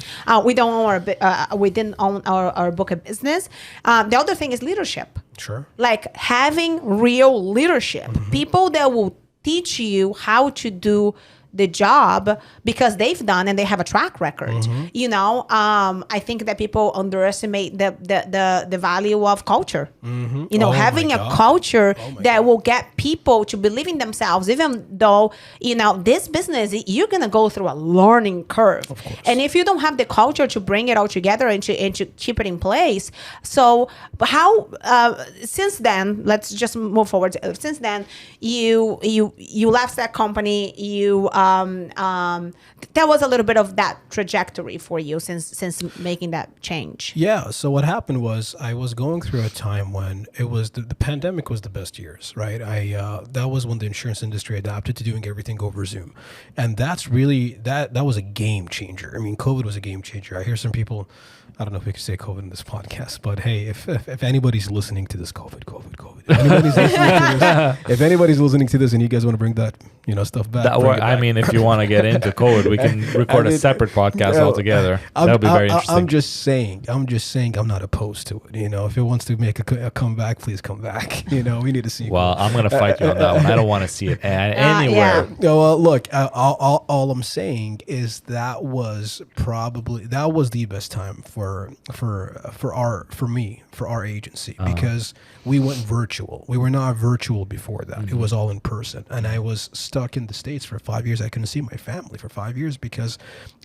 We don't own we didn't own our book of business. The other thing is leadership.
Sure. Like
having real leadership, people that will teach you how to do the job because they've done and they have a track record. You know, I think that people underestimate the value of culture. You know, having a culture that will get people to believe in themselves, even though, you know, this business, you're going to go through a learning curve. And if you don't have the culture to bring it all together and to keep it in place. So how, since then, let's just move forward. Since then, you left that company. That was a little bit of that trajectory for you since making that change.
Yeah. So what happened was I was going through a time when it was the pandemic was the best years, right? That was when the insurance industry adapted to doing everything over Zoom, and that's really that was a game changer. I mean, COVID was a game changer. I hear some people. I don't know if we can say COVID in this podcast, but hey, if anybody's listening to this, COVID. If anybody's listening to this and you guys want to bring that, you know, stuff back.
I mean, if you want to get into COVID, we can record a separate podcast altogether. That'll be very interesting.
I'm just saying I'm not opposed to it. You know, if it wants to make a comeback, please come back. You know, we need to see.
Well, I'm going to fight you on that one. I don't want to see it anywhere.
Yeah, well, look, all I'm saying is that was the best time for our agency because we went virtual. We were not virtual before that. It was all in person, and I was stuck in the States for 5 years. I couldn't see my family for 5 years because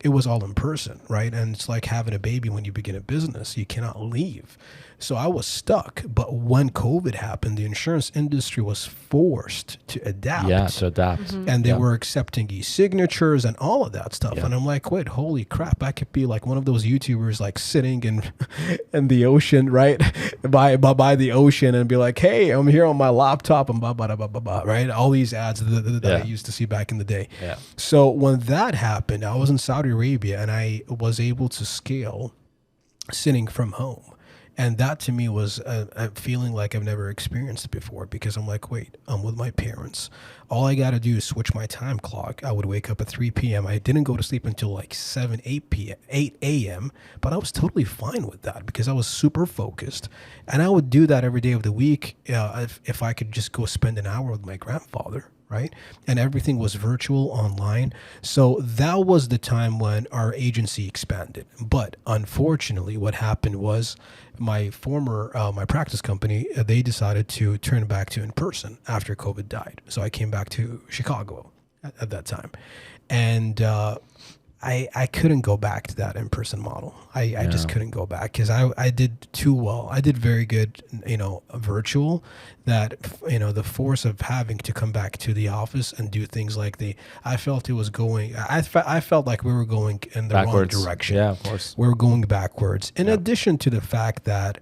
it was all in person, right? And it's like having a baby when you begin a business. You cannot leave. So I was stuck. But when COVID happened, the insurance industry was forced to adapt.
Yeah, to adapt.
And they were accepting e-signatures and all of that stuff. And I'm like, wait, holy crap. I could be like one of those YouTubers like sitting in the ocean, right? by the ocean and be like, hey, I'm here on my laptop and blah, blah, blah, blah, blah, right? All these ads that I used to see back in the day. Yeah. So when that happened, I was in Saudi Arabia and I was able to scale sitting from home. And that to me was a feeling like I've never experienced before because I'm like, wait, I'm with my parents. All I got to do is switch my time clock. I would wake up at 3 p.m. I didn't go to sleep until like 8 a.m. But I was totally fine with that because I was super focused. And I would do that every day of the week if I could just go spend an hour with my grandfather. Right. And everything was virtual online. So that was the time when our agency expanded. But unfortunately, what happened was my practice company, they decided to turn back to in person after COVID died. So I came back to Chicago at that time. And I couldn't go back to that in-person model. I just couldn't go back because I did too well. I did very good, virtual. That, the force of having to come back to the office and do things like I felt it was going, I felt like we were going in the wrong direction. Yeah, of course. We were going backwards. In addition to the fact that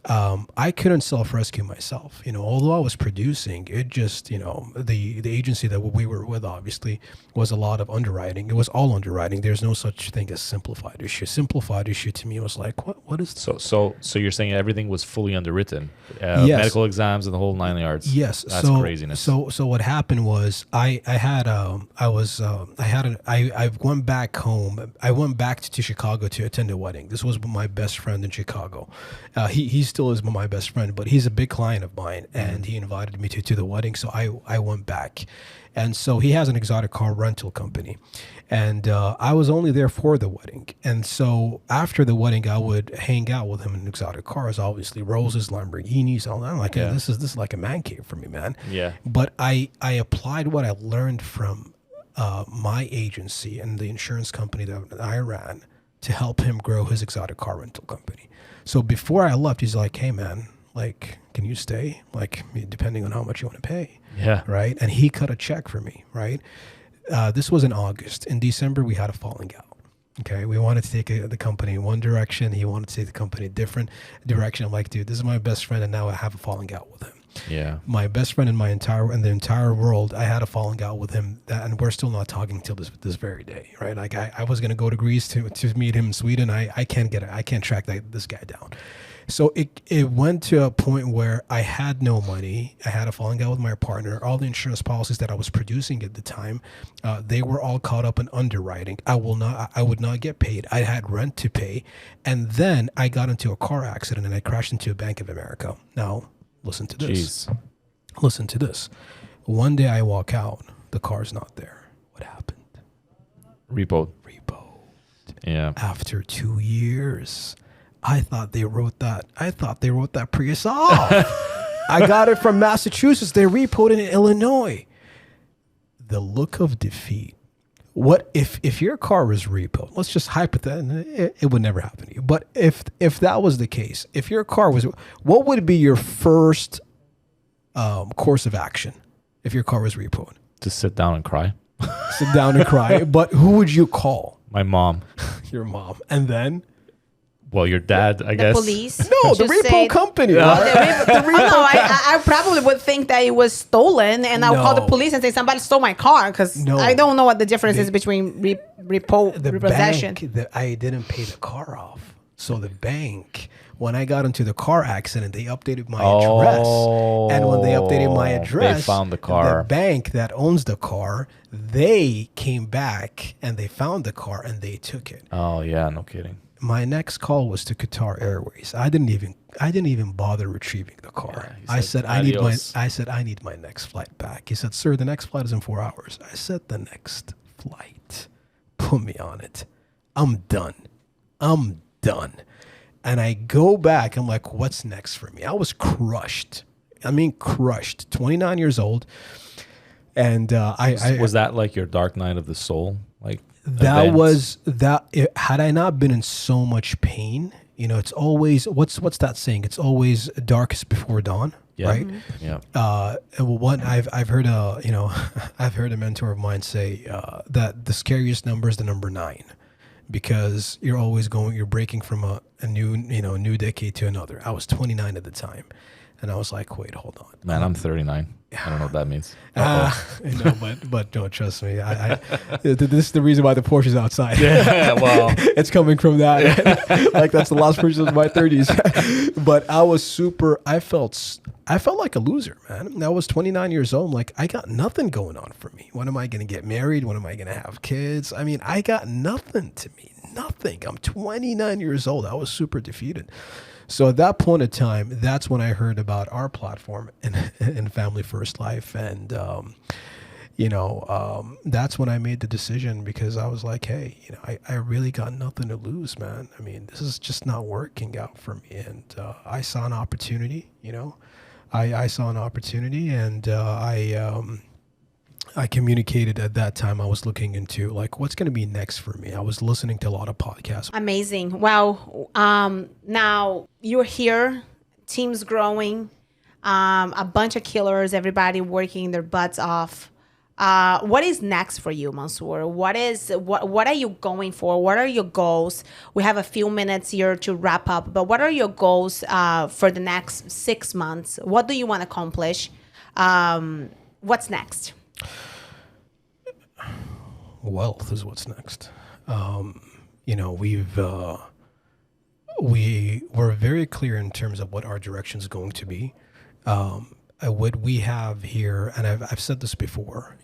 I couldn't self-rescue myself. Although I was producing, it just, the agency that we were with obviously was a lot of underwriting. It was all underwriting. There's no such thing as simplified issue. Simplified issue to me was like, what is this?
So you're saying everything was fully underrive yes. Medical exams and the whole 9 yards.
Yes.
That's craziness.
So what happened was I went back home. I went back to Chicago to attend a wedding. This was my best friend in Chicago. He still is my best friend, but he's a big client of mine, and he invited me to the wedding. So I went back, and so he has an exotic car rental company, and I was only there for the wedding. And so after the wedding, I would hang out with him in exotic cars, obviously Rolls, Lamborghinis, all that. I'm like, this is like a man cave for me, man. Yeah. But I applied what I learned from my agency and the insurance company that I ran to help him grow his exotic car rental company. So before I left, he's like, hey, man, like, can you stay? Like, depending on how much you want to pay. Yeah. Right. And he cut a check for me. Right. This was in August. In December, we had a falling out. Okay. We wanted to take the company in one direction. He wanted to take the company a different direction. I'm like, dude, this is my best friend. And now I have a falling out with him. Yeah. My best friend in the entire world, I had a falling out with him, and we're still not talking till this very day, right? Like I was gonna go to Greece to meet him in Sweden. I can't track this guy down. So it went to a point where I had no money. I had a falling out with my partner. All the insurance policies that I was producing at the time, they were all caught up in underwriting. I would not get paid. I had rent to pay, and then I got into a car accident and I crashed into a Bank of America. Now, listen to this. Jeez. Listen to this. One day I walk out, the car's not there. What happened?
Repo. Yeah.
After 2 years, I thought they wrote that Prius off. I got it from Massachusetts. They repoed it in Illinois. The look of defeat. What if your car was repoed? Let's just hypothetically, it would never happen to you. But if that was the case, if your car was, what would be your first course of action if your car was repoed?
To sit down and cry.
Sit down and cry. But who would you call?
My mom.
Your mom. And then?
Well, your dad, I guess.
Police?
No, the
Just
repo
say-
company.
Oh,
Right?
the repo. No, I probably would think that it was stolen, and I'll call the
No.
police and say somebody stole my car because
No.
I don't know what the difference is between repossession.
I didn't pay the car off. So the bank, when I got into the car accident, they updated my address. And when they updated my address,
they found the car.
The bank that owns the car, they came back and they found the car and they took it.
Oh, yeah, no kidding.
My next call was to Qatar Airways. I didn't even bother retrieving the car.
Yeah,
I
he
said
said,
I need my next flight back. He said, "Sir, the next flight is in 4 hours." I said, "The next flight. Put me on it. I'm done. And I go back. I'm like, what's next for me? I was crushed. I mean, crushed. 29 years old. And
Was that like your dark night of the soul? Like
that
event?
was that. Had I not been in so much pain, it's always what's that saying? It's always darkest before dawn,
Yeah.
right?
Yeah.
One I've heard I've heard a mentor of mine say that the scariest number is the number 9, because you're breaking from a new decade to another. I was 29 at the time, and I was like, wait, hold on,
Man, I'm 39. I don't know what that means.
but don't trust me. This is the reason why the Porsche's outside.
Yeah, well.
It's coming from that. Like that's the last purchase of my 30s. But I felt like a loser, man. I was 29 years old. Like I got nothing going on for me. When am I going to get married? When am I going to have kids? I mean, I got nothing to me. Nothing. I'm 29 years old. I was super defeated. So at that point in time, that's when I heard about our platform in Family First Life. And, that's when I made the decision, because I was like, hey, I really got nothing to lose, man. I mean, this is just not working out for me. And I saw an opportunity, I saw an opportunity, and I communicated at that time. I was looking into like what's going to be next for me. I was listening to a lot of podcasts.
Amazing. Well, now you're here, team's growing, a bunch of killers, everybody working their butts off. What is next for you, Mansoor? What are you going for? What are your goals? We have a few minutes here to wrap up, but what are your goals for the next 6 months? What do you want to accomplish? What's next?
Wealth is what's next. We're very clear in terms of what our direction is going to be. What we have here, and I've said this before,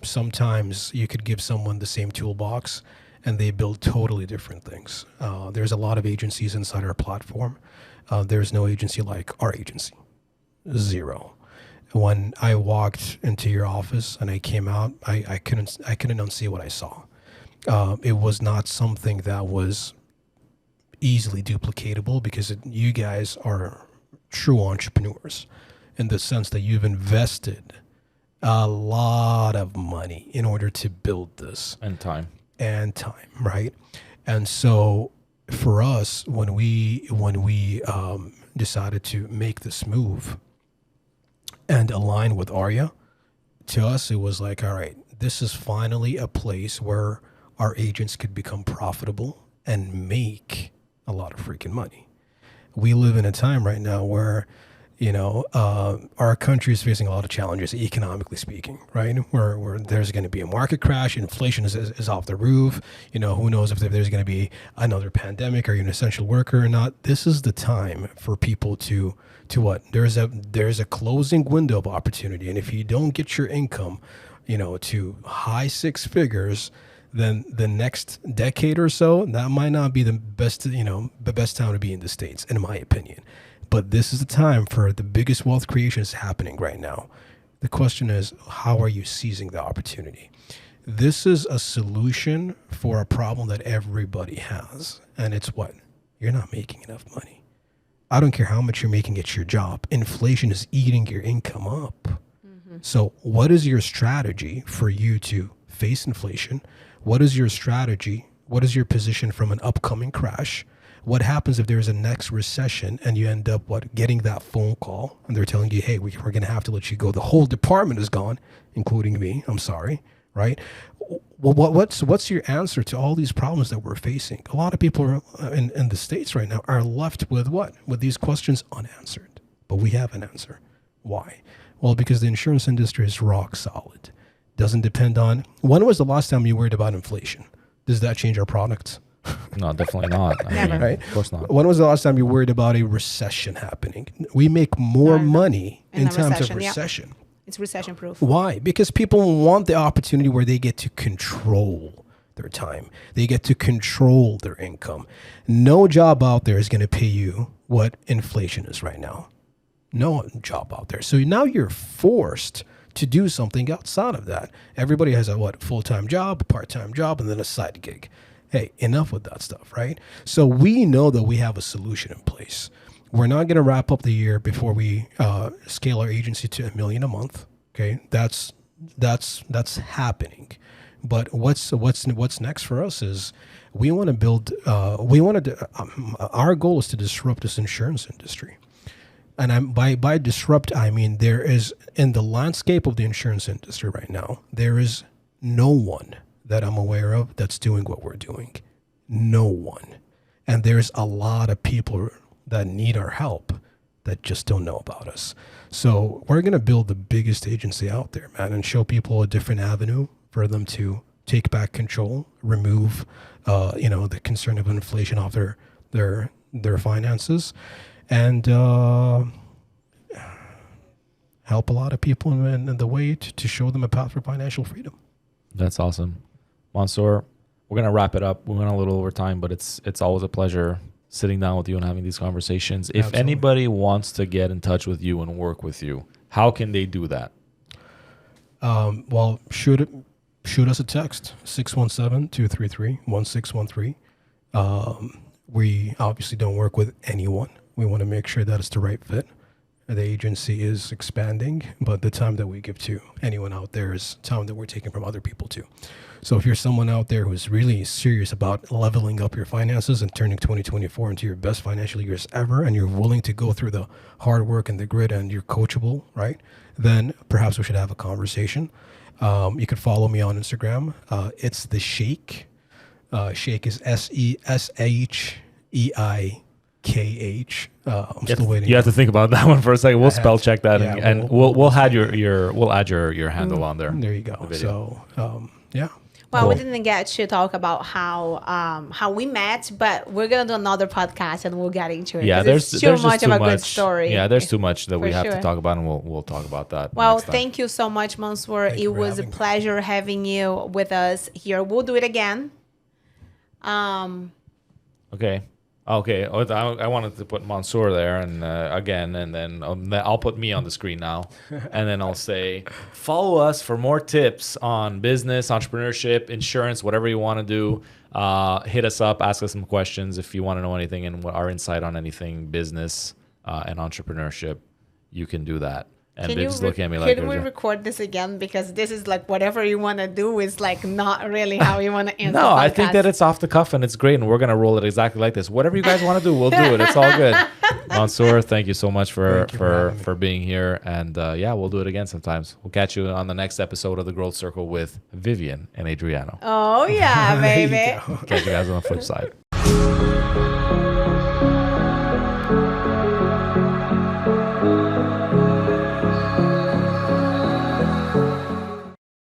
sometimes you could give someone the same toolbox and they build totally different things. There's a lot of agencies inside our platform. There's no agency like our agency. Zero. When I walked into your office and I came out, I couldn't unsee what I saw. It was not something that was easily duplicatable, because you guys are true entrepreneurs in the sense that you've invested a lot of money in order to build this.
And time,
right? And so for us, when we decided to make this move and align with Arya, to us, it was like, all right, this is finally a place where our agents could become profitable and make a lot of freaking money. We live in a time right now where, our country is facing a lot of challenges, economically speaking, right? Where there's going to be a market crash, inflation is off the roof. Who knows if there's going to be another pandemic, or you're an essential worker or not. This is the time for people to what? There's a closing window of opportunity, and if you don't get your income, to high 6 figures, then the next decade or so, that might not be the best time to be in the States, in my opinion. But this is the time for the biggest wealth creation is happening right now. The question is, how are you seizing the opportunity? This is a solution for a problem that everybody has. And it's what? You're not making enough money. I don't care how much you're making at your job. Inflation is eating your income up. So what is your strategy for you to face inflation? What is your strategy? What is your position from an upcoming crash? What happens if there's a next recession and you end up getting that phone call and they're telling you, hey, we're going to have to let you go. The whole department is gone, including me. I'm sorry, right? Well, what's your answer to all these problems that we're facing? A lot of people in the States right now are left with what? With these questions unanswered. But we have an answer. Why? Well, because the insurance industry is rock solid. Doesn't depend on, when was the last time you worried about inflation? Does that change our products?
No, definitely not.
Never.
Right?
Of course not.
When was the last time you worried about a recession happening? We make more money in
a
times of
recession, yeah.
recession.
It's recession proof.
Why? Because people want the opportunity where they get to control their time. They get to control their income. No job out there is going to pay you what inflation is right now. No job out there. So now you're forced to do something outside of that. Everybody has a full-time job, a part-time job, and then a side gig. Hey, enough with that stuff, right? So we know that we have a solution in place. We're not going to wrap up the year before we scale our agency to $1 million a month. Okay, that's happening. But what's next for us is we want to build. Our goal is to disrupt this insurance industry. And by disrupt, I mean there is, in the landscape of the insurance industry right now, there is no one that I'm aware of that's doing what we're doing. No one. And there's a lot of people that need our help that just don't know about us. So we're going to build the biggest agency out there, man, and show people a different avenue for them to take back control, remove, the concern of inflation off their finances, and help a lot of people in the way to show them a path for financial freedom.
That's awesome. Mansoor, we're going to wrap it up. We went a little over time, but it's always a pleasure sitting down with you and having these conversations. If
Absolutely.
anybody wants to get in touch with you and work with you, how can they do that?
Well, shoot us a text, 617-233-1613. We obviously don't work with anyone. We want to make sure that it's the right fit. The agency is expanding, but the time that we give to anyone out there is time that we're taking from other people too. So if you're someone out there who's really serious about leveling up your finances and turning 2024 into your best financial years ever, and you're willing to go through the hard work and the grit, and you're coachable, right? Then perhaps we should have a conversation. You could follow me on Instagram. It's the Sheikh. Sheikh is SESHEIKH. I'm still waiting.
You have to think about that one for a second. We'll spell check that,
yeah,
and we'll add your handle on there.
There you go. So yeah.
Well,
Cool.
we didn't get to talk about how we met, but we're gonna do another podcast and we'll get into it.
Yeah,
'cause
there's
it's too
just
much
too
of a
much.
good story.
Yeah, there's too much that we
For
have to
sure.
talk about, and we'll talk about that.
Well,
next time.
thank you so much, Mansoor.
Thank
It
you for
was a
having me.
pleasure having you with us here. We'll do it again.
Okay. I wanted to put Mansoor there and again, and then I'll put me on the screen now, and then I'll say, follow us for more tips on business, entrepreneurship, insurance, whatever you want to do. Hit us up, ask us some questions if you want to know anything and our insight on anything business and entrepreneurship. You can do that. And
Can
they're
you
just looking at me like,
can we record this again? Because this is like whatever you want to do is like not really how you want to answer.
no, I think
podcasts.
that it's off the cuff and it's great, and we're gonna roll it exactly like this. Whatever you guys want to do, we'll do it. It's all good. Mansoor, thank you so much for being here, and we'll do it again sometimes. We'll catch you on the next episode of the Growth Circle with Vivian and Adriano.
Oh yeah,
There you
baby.
go.
Catch you guys on the flip side.